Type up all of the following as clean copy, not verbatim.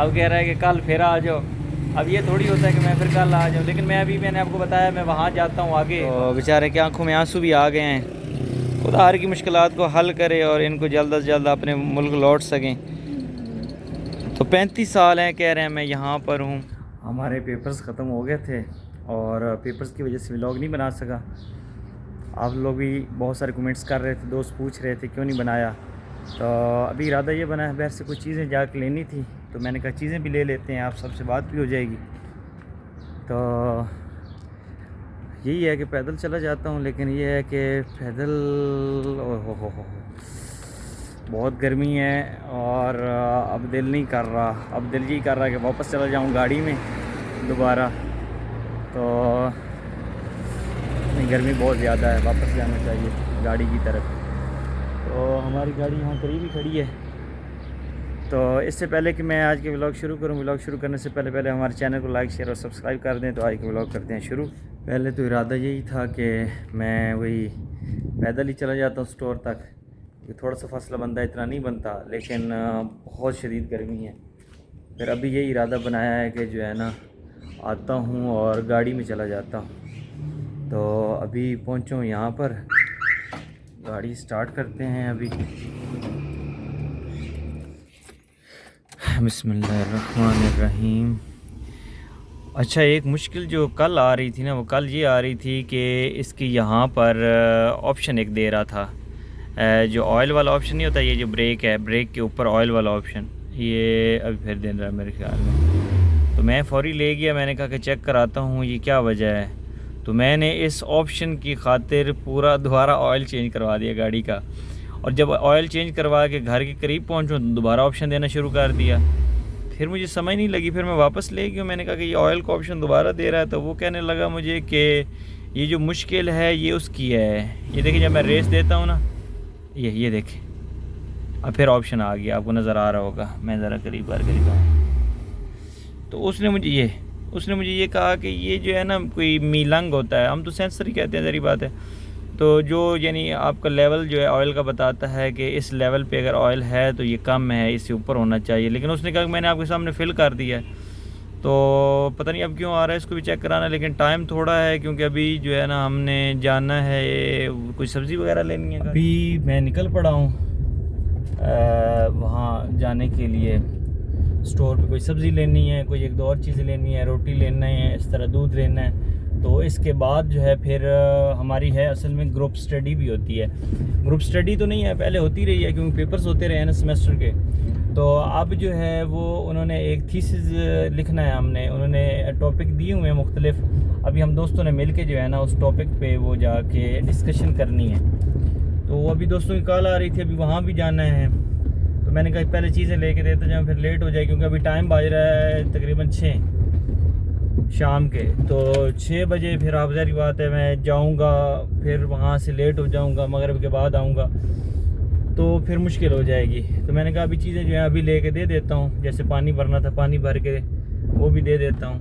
अब कह रहा है कि कल फिर आ जाओ। अब ये थोड़ी होता है कि मैं फिर कल आ जाऊँ, लेकिन मैंने आपको बताया मैं वहाँ जाता हूँ आगे। तो बेचारे की आंखों में आंसू भी आ गए हैं। खुदा हर की मुश्किलात को हल करे और इनको जल्द से जल्द अपने मुल्क लौट सकें। तो 35 साल हैं कह रहे हैं मैं यहाँ पर हूँ। हमारे पेपर्स ख़त्म हो गए थे और पेपर्स की वजह से व्लॉग नहीं बना सका। आप लोग भी बहुत सारे कमेंट्स कर रहे थे, दोस्त पूछ रहे थे क्यों नहीं बनाया। तो अभी इरादा ये बना है, बाहर से कुछ चीज़ें जाकर लेनी थी, तो मैंने कहा चीज़ें भी ले लेते हैं, आप सबसे बात भी हो जाएगी। तो यही है कि पैदल चला जाता हूँ, लेकिन ये है कि पैदल हो बहुत गर्मी है और अब दिल नहीं कर रहा। अब दिल यही कर रहा है कि वापस चला जाऊँ गाड़ी में दोबारा। तो गर्मी बहुत ज़्यादा है, वापस जाना चाहिए गाड़ी की तरफ। तो हमारी गाड़ी यहाँ करीब ही खड़ी है। तो इससे पहले कि मैं आज के व्लॉग शुरू करूँ, व्लॉग शुरू करने से पहले हमारे चैनल को लाइक शेयर और सब्सक्राइब कर दें। तो आज के व्लॉग करते हैं शुरू। पहले तो इरादा यही था कि मैं वही पैदल ही चला जाता हूँ स्टोर तक, थोड़ा सा फासला बनता, इतना नहीं बनता, लेकिन बहुत शदीद गर्मी है। फिर अभी यही इरादा बनाया है कि जो है ना आता हूँ और गाड़ी में चला जाता हूँ। तो अभी पहुँचा हूँ यहाँ पर, गाड़ी स्टार्ट करते हैं अभी। बिस्मिल्लाहिर्रहमानिर्रहीम। अच्छा, एक मुश्किल जो कल आ रही थी ना, वो कल ये आ रही थी कि इसकी यहाँ पर ऑप्शन एक दे रहा था, जो ऑयल वाला ऑप्शन नहीं होता, ये जो ब्रेक है, ब्रेक के ऊपर ऑयल वाला ऑप्शन, ये अभी फिर दे रहा है मेरे ख्याल में। तो मैं फ़ौरी ले गया, मैंने कहा कि चेक कराता हूँ ये क्या वजह है। तो मैंने इस ऑप्शन की खातिर पूरा दोबारा ऑयल चेंज करवा दिया गाड़ी का, और जब ऑयल चेंज करवा के घर के करीब पहुँचूँ तो दोबारा ऑप्शन देना शुरू कर दिया। फिर मुझे समझ नहीं लगी, फिर मैं वापस ले गया, मैंने कहा कि ये ऑयल का ऑप्शन दोबारा दे रहा है। तो वो कहने लगा मुझे कि ये जो मुश्किल है ये उसकी है। ये देखिए, जब मैं रेस देता हूँ ना, ये देखें, अब फिर ऑप्शन आ गया, आपको नज़र आ रहा होगा, मैं ज़रा करीब आऊँ। तो उसने मुझे ये कहा कि ये जो है ना कोई मीलंग होता है, हम तो सेंसर ही कहते हैं, ज़री बात है। तो जो यानी आपका लेवल जो है ऑयल का बताता है कि इस लेवल पे अगर ऑयल है तो ये कम है, इससे ऊपर होना चाहिए। लेकिन उसने कहा कि मैंने आपके सामने फिल कर दिया है, तो पता नहीं अब क्यों आ रहा है, इसको भी चेक कराना। लेकिन टाइम थोड़ा है, क्योंकि अभी जो है ना हमने जाना है कुछ सब्ज़ी वगैरह लेनी है। अभी मैं निकल पड़ा हूँ वहाँ जाने के लिए, स्टोर पे कोई सब्ज़ी लेनी है, कोई एक दो और चीज़ें लेनी है, रोटी लेना है, इस तरह दूध लेना है। तो इसके बाद जो है फिर हमारी है असल में ग्रुप स्टडी भी होती है। ग्रुप स्टडी तो नहीं है, पहले होती रही है, क्योंकि पेपर्स होते रहे हैं ना सेमेस्टर के। तो अब जो है वो उन्होंने एक थीसिस लिखना है, उन्होंने टॉपिक दिए हुए हैं मुख्तलिफ। अभी हम दोस्तों ने मिल के जो है ना उस टॉपिक पे वो जाके डिस्कशन करनी है। तो अभी दोस्तों की कॉल आ रही थी, अभी वहाँ भी जाना है। तो मैंने कहा पहले चीज़ें लेके देते जाऊँ, फिर लेट हो जाए, क्योंकि अभी टाइम बज रहा है तकरीबन 6 शाम के। तो 6 बजे फिर आप ज़ाहिर बात है मैं जाऊंगा, फिर वहाँ से लेट हो जाऊंगा, मगरिब के बाद आऊँगा तो फिर मुश्किल हो जाएगी। तो मैंने कहा अभी चीज़ें जो है अभी लेके दे देता हूँ, जैसे पानी भरना था, पानी भर के वो भी दे देता हूँ।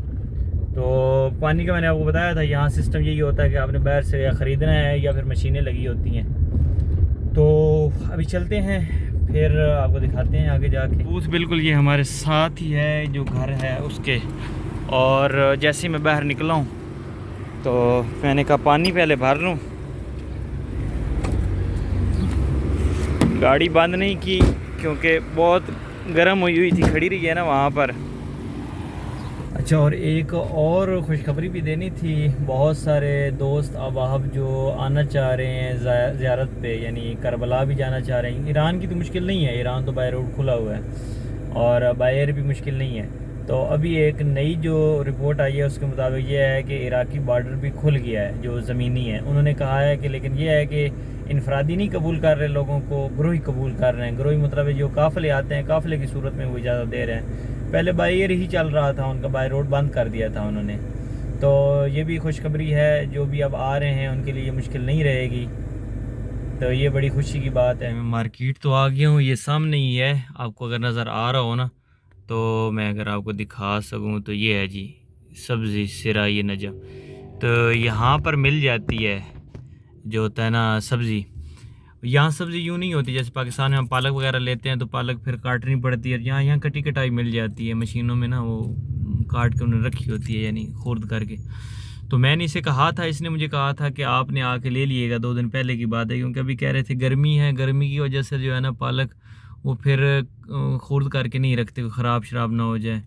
तो पानी का मैंने आपको बताया था, यहाँ सिस्टम यही होता है कि आपने बाहर से या ख़रीदना है या फिर मशीनें लगी होती हैं। तो अभी चलते हैं, फिर आपको दिखाते हैं आगे जाके। बूथ बिल्कुल ये हमारे साथ ही है, जो घर है उसके। और जैसे ही मैं बाहर निकला हूँ तो मैंने कहा पानी पहले भर लूँ। गाड़ी बंद नहीं की क्योंकि बहुत गर्म हुई थी, खड़ी रही है ना वहाँ पर। अच्छा, और एक और खुशखबरी भी देनी थी। बहुत सारे दोस्त अब जो आना चाह रहे हैं ज़ियारत पे, यानी करबला भी जाना चाह रहे हैं। ईरान की तो मुश्किल नहीं है, ईरान तो बाय रोड खुला हुआ है, और बाय एयर भी मुश्किल नहीं है। तो अभी एक नई जो रिपोर्ट आई है उसके मुताबिक ये है कि इराकी बॉर्डर भी खुल गया है, जो ज़मीनी है। उन्होंने कहा है कि लेकिन ये है कि इनफरादी नहीं कबूल कर रहे लोगों को, ग्रोही कबूल कर रहे हैं। ग्रोही मतलब जो काफ़िले आते हैं, काफ़िले की सूरत में वो इजाज़त दे रहे हैं। पहले बाय एयर ही चल रहा था उनका, बाय रोड बंद कर दिया था उन्होंने। तो ये भी खुशखबरी है, जो भी अब आ रहे हैं उनके लिए ये मुश्किल नहीं रहेगी। तो ये बड़ी खुशी की बात है। मैं मार्केट तो आ गया हूँ, ये सामने ही है, आपको अगर नज़र आ रहा हो ना, तो मैं अगर आपको दिखा सकूं तो ये है जी सब्ज़ी सिराई नजम। तो यहाँ पर मिल जाती है जो होता है ना सब्ज़ी, यहाँ सब्ज़ी यूँ नहीं होती जैसे पाकिस्तान में हम पालक वगैरह लेते हैं तो पालक फिर काटनी पड़ती है, यहाँ कटी कटाई मिल जाती है मशीनों में ना, वो काट के उन्होंने रखी होती है यानी खुर्द करके। तो मैंने इसे कहा था, इसने मुझे कहा था कि आपने आके ले लिएगा, 2 दिन पहले की बात है, क्योंकि अभी कह रहे थे गर्मी है, गर्मी की वजह से जो है ना पालक वो फिर खुर्द करके नहीं रखते, ख़राब शराब ना हो जाए।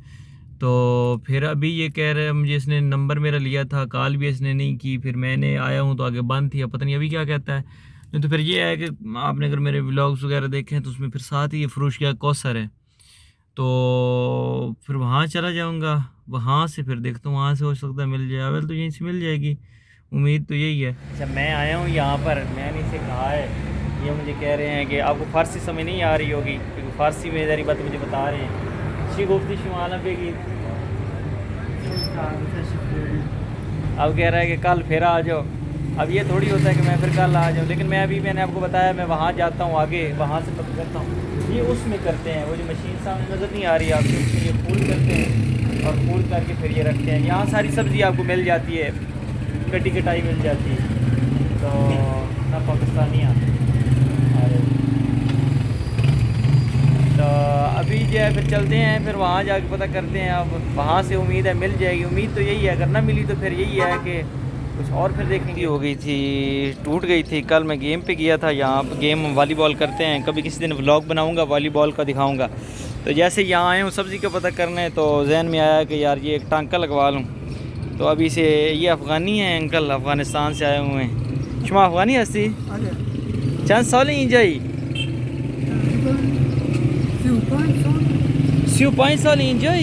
तो फिर अभी ये कह रहे हैं, मुझे इसने नंबर मेरा लिया था, कॉल भी इसने नहीं की, फिर मैंने आया हूँ तो आगे बंद थी, अब पता नहीं अभी क्या कहता है। नहीं तो फिर ये है कि आपने अगर मेरे व्लॉग्स वगैरह देखे हैं तो उसमें फिर साथ ही ये फ़रोश का कौसर है, तो फिर वहाँ चला जाऊँगा, वहाँ से फिर देखता हूँ, वहाँ से हो सकता है मिल जाए, अवेल तो यहीं से मिल जाएगी, उम्मीद तो यही है। अच्छा मैं आया हूँ यहाँ पर, मैंने इसे कहा है, ये मुझे कह रहे हैं कि आपको फ़ारसी समझ नहीं आ रही होगी, क्योंकि फ़ारसी में इधर ही बात मुझे बता रहे हैं। शी गुफ्ती शुमाला पेगी, अब कह रहा है कि कल फिर आ जाओ। अब ये थोड़ी होता है कि मैं फिर कल आ जाऊँ, लेकिन मैंने आपको बताया मैं वहाँ जाता हूँ, आगे वहाँ से पता करता हूँ। ये उसमें करते हैं, वो जो मशीन सामने नज़र नहीं आ रही आपको, उसमें ये फूल करते हैं और फूल करके फिर ये रखते हैं। यहाँ सारी सब्ज़ी आपको मिल जाती है, कटी कटाई मिल जाती है, तो ना पाकिस्तानी आते। तो अभी जो है फिर चलते हैं, फिर वहाँ जाके पता करते हैं। अब वहाँ से उम्मीद है मिल जाएगी, उम्मीद तो यही है, अगर ना मिली तो फिर यही है कि कुछ और फिर देखने की हो गई थी, टूट गई थी। कल मैं गेम पे गया था, यहाँ पर गेम वॉलीबॉल करते हैं, कभी किसी दिन व्लॉग बनाऊँगा वॉलीबॉल का दिखाऊँगा। तो जैसे यहाँ आए हूँ सब्ज़ी का पता करने, तो जहन में आया कि यार ये एक टांका लगवा लूँ। तो अभी से ये अफ़गानी हैं अंकल, अफ़गानिस्तान से आए हुए हैं। शुमा अफ़गानी हस्ती चंद साल ही जाई 5 साल इंजॉय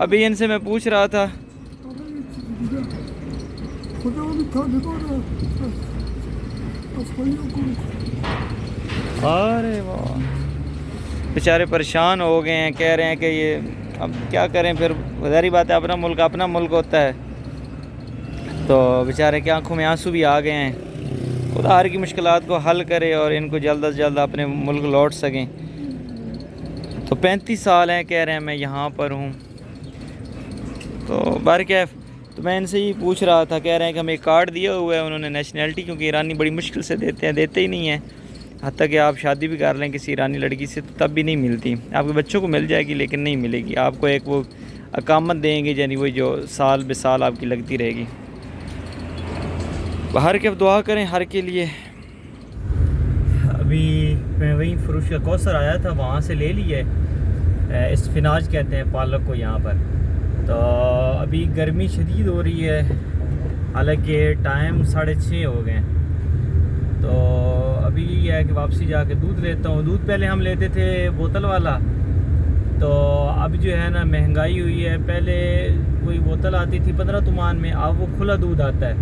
अभी इनसे मैं पूछ रहा था। अरे वाह बेचारे परेशान हो गए हैं, कह रहे हैं कि ये अब क्या करें, फिर ज़ाहिर बात है अपना मुल्क होता है, तो बेचारे की आंखों में आंसू भी आ गए हैं। खुदा हर की मुश्किलात को हल करे और इनको जल्द से जल्द अपने मुल्क लौट सकें। तो 35 साल हैं कह रहे हैं मैं यहाँ पर हूँ। तो बारकैफ तो मैं इनसे ही पूछ रहा था, कह रहे हैं कि हमें कार्ड दिया हुआ है उन्होंने नेशनैलिटी, क्योंकि ईरानी बड़ी मुश्किल से देते ही नहीं हैं। हत्ता कि आप शादी भी कर लें किसी ईरानी लड़की से तो तब भी नहीं मिलती। आपके बच्चों को मिल जाएगी लेकिन नहीं मिलेगी आपको, एक वो अकामत देंगे यानी वही जो साल बे साल आपकी लगती रहेगी। हर के दुआ करें हर के लिए। अभी मैं वहीं फ़रोश का कौसर आया था, वहाँ से ले लिए इस्फिनाज कहते हैं पालक को यहाँ पर। तो अभी गर्मी शदीद हो रही है, हालांकि टाइम 6:30 हो गए। तो अभी ये है कि वापसी जाके दूध लेता हूँ। दूध पहले हम लेते थे बोतल वाला, तो अब जो है ना महंगाई हुई है। पहले कोई बोतल आती थी 15 तुमान में, अब वो खुला दूध आता है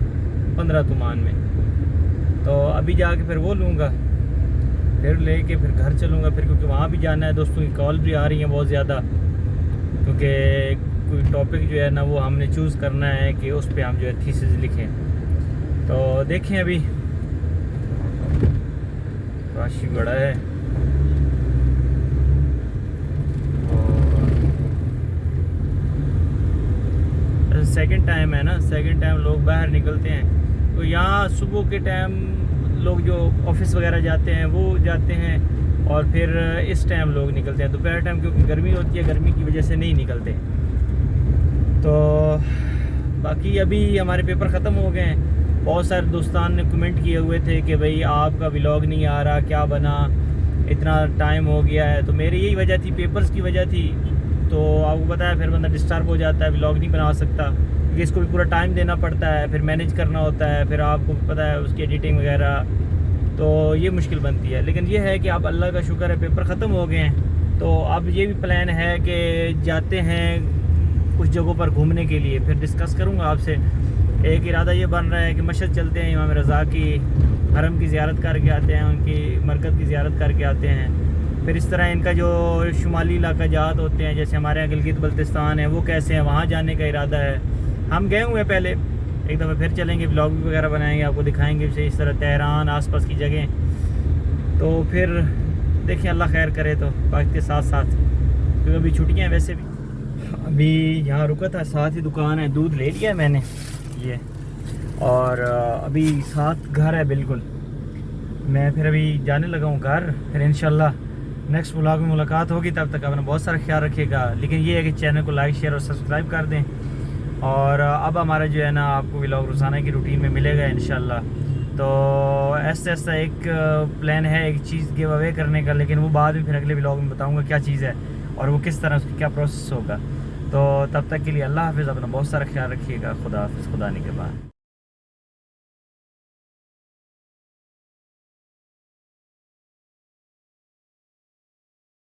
15 तुमान में। तो अभी जाके फिर वो लूँगा, फिर लेके फिर घर चलूँगा फिर, क्योंकि वहाँ भी जाना है। दोस्तों की कॉल भी आ रही हैं बहुत ज़्यादा, क्योंकि कोई टॉपिक जो है ना वो हमने चूज़ करना है कि उस पर हम जो है थीसिस लिखें। तो देखें अभी राशि बड़ा है और सेकंड टाइम है ना, सेकंड टाइम लोग बाहर निकलते हैं। तो यहाँ सुबह के टाइम लोग जो ऑफिस वगैरह जाते हैं वो जाते हैं, और फिर इस टाइम लोग निकलते हैं दोपहर टाइम, क्योंकि गर्मी होती है, गर्मी की वजह से नहीं निकलते। तो बाकी अभी हमारे पेपर ख़त्म हो गए हैं। बहुत सारे दोस्तान ने कमेंट किए हुए थे कि भाई आपका व्लॉग नहीं आ रहा, क्या बना, इतना टाइम हो गया है। तो मेरी यही वजह थी, पेपर्स की वजह थी। तो आपको पता है फिर बंदा डिस्टर्ब हो जाता है, व्लॉग नहीं बना सकता, क्योंकि इसको भी पूरा टाइम देना पड़ता है, फिर मैनेज करना होता है, फिर आपको पता है उसकी एडिटिंग वगैरह, तो ये मुश्किल बनती है। लेकिन ये है कि अब अल्लाह का शुक्र है पेपर ख़त्म हो गए हैं। तो अब ये भी प्लान है कि जाते हैं कुछ जगहों पर घूमने के लिए, फिर डिस्कस करूँगा आपसे। एक इरादा ये बन रहा है कि मशहद चलते हैं, इमाम रज़ा की हरम की ज़ियारत करके आते हैं, उनकी मरकज़ की ज़ियारत करके आते हैं। फिर इस तरह इनका जो शुमाली इलाका जात होते हैं, जैसे हमारे यहाँ गिलगित बल्तिस्तान है, वो कैसे हैं, वहाँ जाने का इरादा है। हम गए हुए हैं पहले, एक दफ़ा फिर चलेंगे, ब्लॉग वगैरह बनाएंगे, आपको दिखाएंगे इस तरह तेहरान आसपास की जगह। तो फिर देखिए अल्लाह खैर करे तो बाकी के साथ साथ, क्योंकि अभी छुट्टियाँ हैं वैसे भी। अभी यहाँ रुका था, साथ ही दुकान है, दूध ले लिया है मैंने ये, और अभी साथ घर है बिल्कुल। मैं फिर अभी जाने लगा हूँ घर, फिर इंशाल्लाह नेक्स्ट व्लॉग में मुलाकात होगी। तब तक अपना बहुत सारा ख्याल रखिएगा। लेकिन ये है कि चैनल को लाइक शेयर और सब्सक्राइब कर दें। और अब हमारा जो है ना, आपको व्लॉग रोज़ाना की रूटीन में मिलेगा इंशाल्लाह। तो ऐसा ऐसा एक प्लान है, एक चीज़ गिव अवे करने का, लेकिन वो बाद में फिर अगले व्लॉग में बताऊँगा क्या चीज़ है और वो किस तरह उसकी क्या प्रोसेस होगा। तो तब तक के लिए अल्लाह हाफ़िज़, अपना बहुत सारा ख्याल रखिएगा। खुदा हाफ़िज़, खुदा ने के बाद।